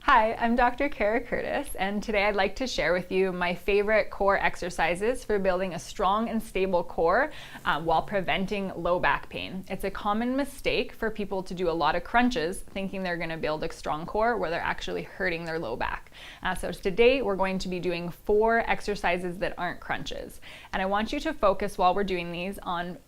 Hi, I'm Dr. Cara Curtis, and today I'd like to share with you my favorite core exercises for building a strong and stable core while preventing low back pain. It's a common mistake for people to do a lot of crunches thinking they're going to build a strong core where they're actually hurting their low back. So today we're going to be doing 4 exercises that aren't crunches. And I want you to focus while we're doing these on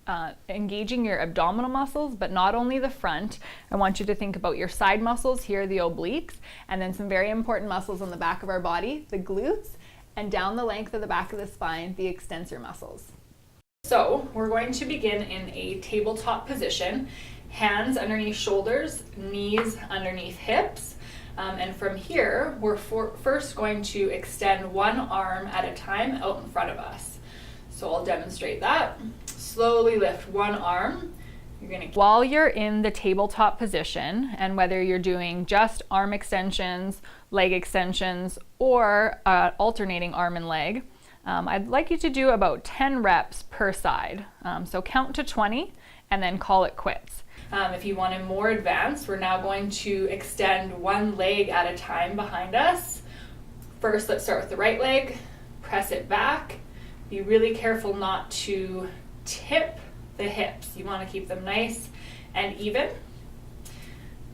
engaging your abdominal muscles, but not only the front. I want you to think about your side muscles here, the obliques, and then some very important muscles on the back of our body, the glutes, and down the length of the back of the spine, the extensor muscles. So we're going to begin in a tabletop position, hands underneath shoulders, knees underneath hips. And from here, we're first going to extend one arm at a time out in front of us. So I'll demonstrate that. Slowly lift one arm. While you're in the tabletop position, and whether you're doing just arm extensions, leg extensions, or alternating arm and leg, I'd like you to do about 10 reps per side. So count to 20 and then call it quits. If you want it more advanced, we're now going to extend one leg at a time behind us. First, let's start with the right leg. Press it back. Be really careful not to tip the hips. You want to keep them nice and even.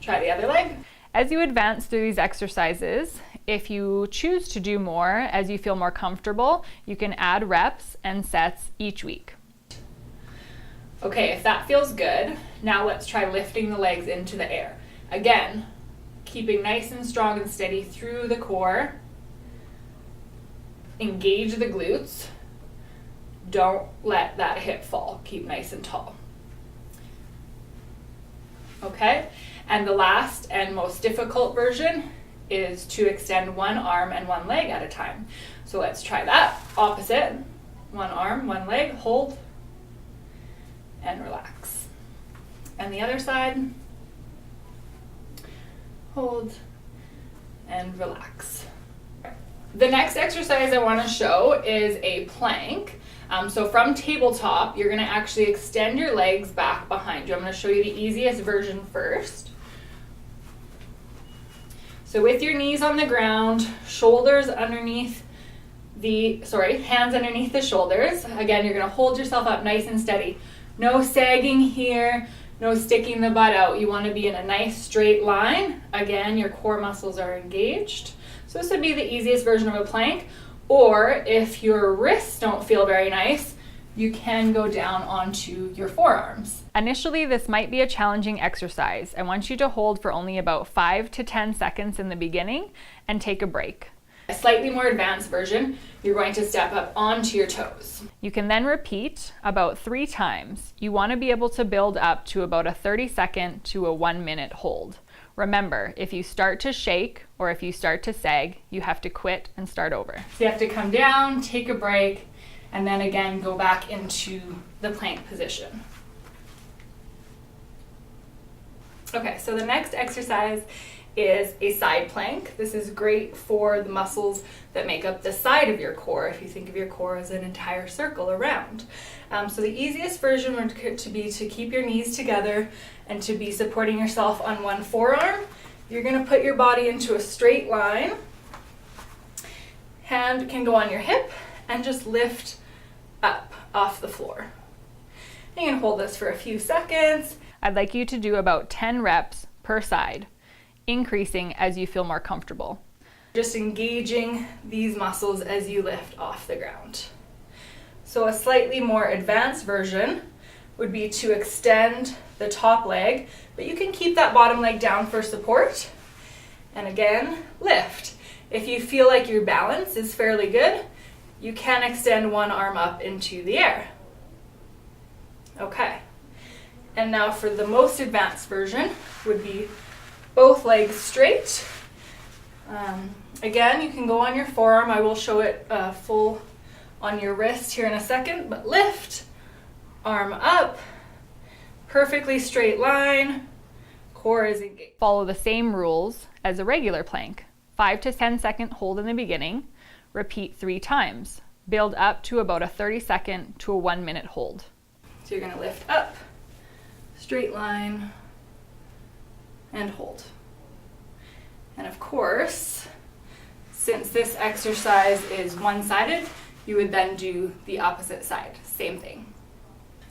Try the other leg. As you advance through these exercises, if you choose to do more as you feel more comfortable, you can add reps and sets each week. Okay, if that feels good, now let's try lifting the legs into the air. Again, keeping nice and strong and steady through the core. Engage the glutes. Don't let that hip fall. Keep nice and tall. Okay, and the last and most difficult version is to extend one arm and one leg at a time. So let's try that. Opposite. One arm, one leg, hold, and relax. And the other side. Hold, and relax. The next exercise I want to show is a plank. So from tabletop, you're going to actually extend your legs back behind you. I'm going to show you the easiest version first. So with your knees on the ground, shoulders underneath hands underneath the shoulders. Again, you're going to hold yourself up nice and steady. No sagging here, no sticking the butt out. You want to be in a nice straight line. Again, your core muscles are engaged. So this would be the easiest version of a plank. Or if your wrists don't feel very nice, you can go down onto your forearms. Initially, this might be a challenging exercise. I want you to hold for only about 5 to 10 seconds in the beginning and take a break. A slightly more advanced version, you're going to step up onto your toes. You can then repeat about 3 times. You want to be able to build up to about a 30-second to a 1-minute hold. Remember, if you start to shake or if you start to sag, you have to quit and start over. So you have to come down, take a break, and then again go back into the plank position. Okay, so the next exercise is a side plank. This is great for the muscles that make up the side of your core, if you think of your core as an entire circle around. So the easiest version would to be to keep your knees together and to be supporting yourself on one forearm. You're going to put your body into a straight line. Hand can go on your hip and just lift up off the floor. You can hold this for a few seconds. I'd like you to do about 10 reps per side, increasing as you feel more comfortable. Just engaging these muscles as you lift off the ground. So a slightly more advanced version would be to extend the top leg, but you can keep that bottom leg down for support. And again, lift. If you feel like your balance is fairly good, you can extend one arm up into the air. Okay. And now for the most advanced version would be both legs straight. Again, you can go on your forearm. I will show it full on your wrist here in a second, but lift, arm up, perfectly straight line, core is engaged. Follow the same rules as a regular plank. 5 to 10 second hold in the beginning, repeat 3 times. Build up to about a 30-second to a 1-minute hold. So you're going to lift up, straight line, and hold. And of course, since this exercise is one-sided, you would then do the opposite side, same thing.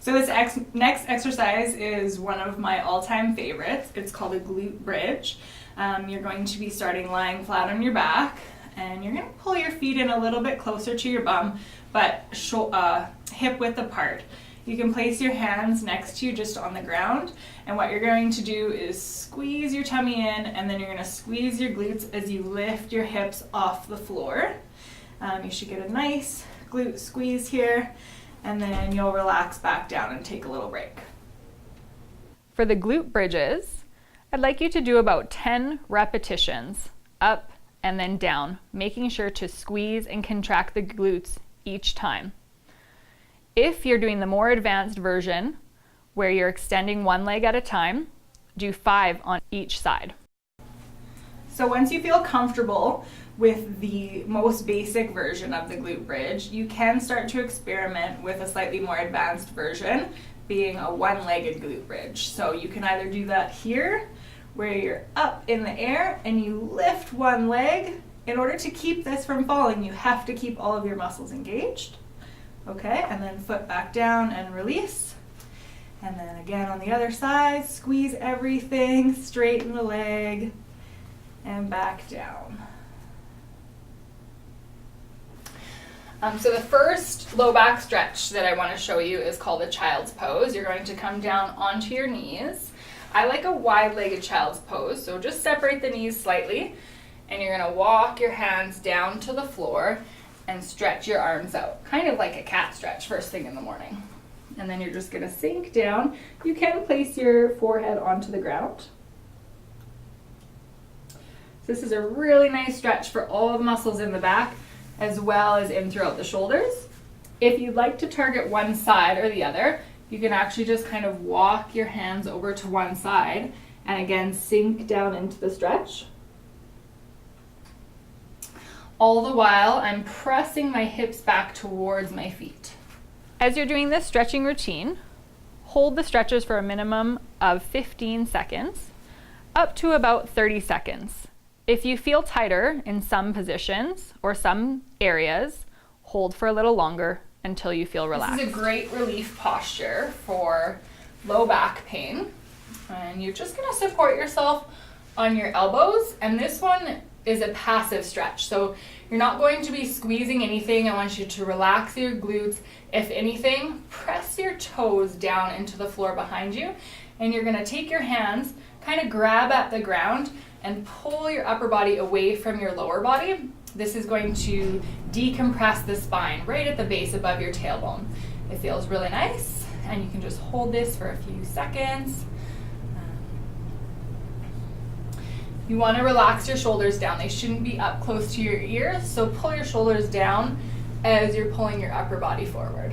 So this next exercise is one of my all-time favorites. It's called a glute bridge. You're going to be starting lying flat on your back, and you're going to pull your feet in a little bit closer to your bum, but hip width apart. You can place your hands next to you just on the ground, and what you're going to do is squeeze your tummy in, and then you're going to squeeze your glutes as you lift your hips off the floor. You should get a nice glute squeeze here, and then you'll relax back down and take a little break. For the glute bridges, I'd like you to do about 10 repetitions, up and then down, making sure to squeeze and contract the glutes each time. If you're doing the more advanced version, where you're extending one leg at a time, do 5 on each side. So once you feel comfortable with the most basic version of the glute bridge, you can start to experiment with a slightly more advanced version, being a one-legged glute bridge. So you can either do that here, where you're up in the air and you lift one leg. In order to keep this from falling, you have to keep all of your muscles engaged. Okay, and then foot back down and release. And then again on the other side, squeeze everything, straighten the leg, and back down. So the first low back stretch that I want to show you is called a child's pose. You're going to come down onto your knees. I like a wide-legged child's pose, so just separate the knees slightly, and you're going to walk your hands down to the floor and stretch your arms out, kind of like a cat stretch first thing in the morning. And then you're just going to sink down. You can place your forehead onto the ground. So this is a really nice stretch for all the muscles in the back, as well as in throughout the shoulders. If you'd like to target one side or the other, you can actually just kind of walk your hands over to one side and again sink down into the stretch. All the while, I'm pressing my hips back towards my feet. As you're doing this stretching routine, hold the stretches for a minimum of 15 seconds, up to about 30 seconds. If you feel tighter in some positions or some areas, hold for a little longer until you feel relaxed. This is a great relief posture for low back pain. And you're just going to support yourself on your elbows, and this one is a passive stretch. So you're not going to be squeezing anything. I want you to relax your glutes. If anything, press your toes down into the floor behind you, and you're going to take your hands, kind of grab at the ground and pull your upper body away from your lower body. This is going to decompress the spine right at the base above your tailbone. It feels really nice, and you can just hold this for a few seconds. You want to relax your shoulders down. They shouldn't be up close to your ears, so pull your shoulders down as you're pulling your upper body forward.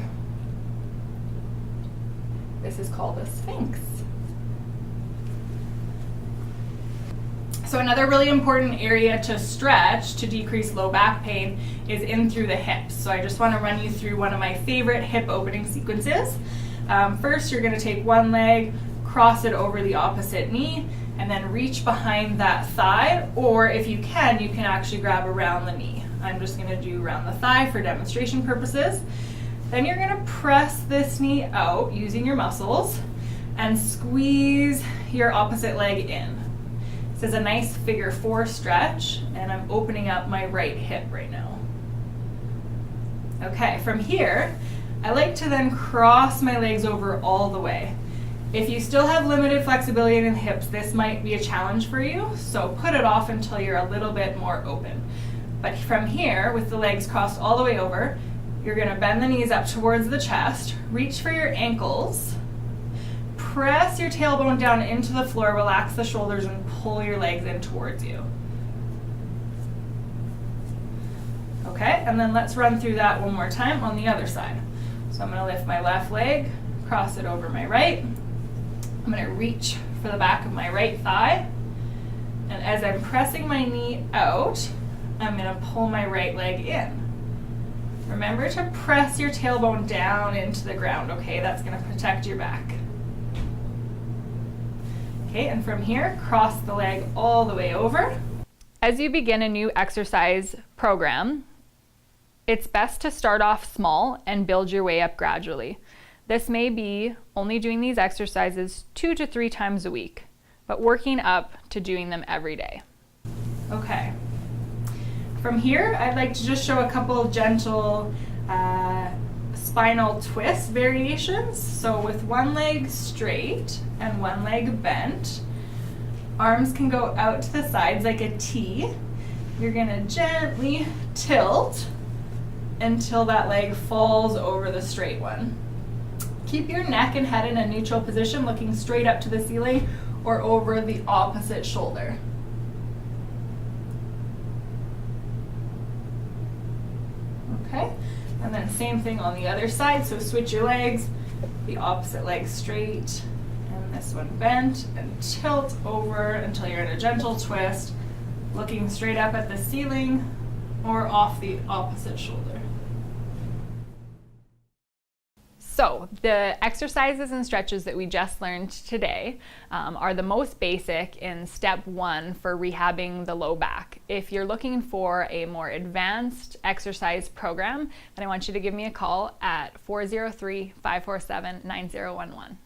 This is called a Sphinx. So another really important area to stretch to decrease low back pain is in through the hips. So I just want to run you through one of my favorite hip opening sequences. First, you're going to take one leg, cross it over the opposite knee, and then reach behind that thigh, or if you can actually grab around the knee. I'm just going to do around the thigh for demonstration purposes. Then you're going to press this knee out using your muscles and squeeze your opposite leg in. This is a nice figure 4 stretch, and I'm opening up my right hip right now. Okay, from here, I like to then cross my legs over all the way. If you still have limited flexibility in the hips, this might be a challenge for you, so put it off until you're a little bit more open. But from here, with the legs crossed all the way over, you're going to bend the knees up towards the chest, reach for your ankles, press your tailbone down into the floor, relax the shoulders, and pull your legs in towards you. Okay, and then let's run through that one more time on the other side. So I'm going to lift my left leg, cross it over my right. I'm going to reach for the back of my right thigh, and as I'm pressing my knee out, I'm going to pull my right leg in. Remember to press your tailbone down into the ground, okay? That's going to protect your back. Okay, and from here, cross the leg all the way over. As you begin a new exercise program, it's best to start off small and build your way up gradually. This may be only doing these exercises 2 to 3 times a week, but working up to doing them every day. Okay. From here, I'd like to just show a couple of gentle spinal twist variations. So with one leg straight and one leg bent, arms can go out to the sides like a T. You're gonna gently tilt until that leg falls over the straight one. Keep your neck and head in a neutral position, looking straight up to the ceiling or over the opposite shoulder. Okay, and then same thing on the other side. So switch your legs, the opposite leg straight and this one bent, and tilt over until you're in a gentle twist, looking straight up at the ceiling or off the opposite shoulder. So the exercises and stretches that we just learned today are the most basic in step 1 for rehabbing the low back. If you're looking for a more advanced exercise program, then I want you to give me a call at 403-547-9011.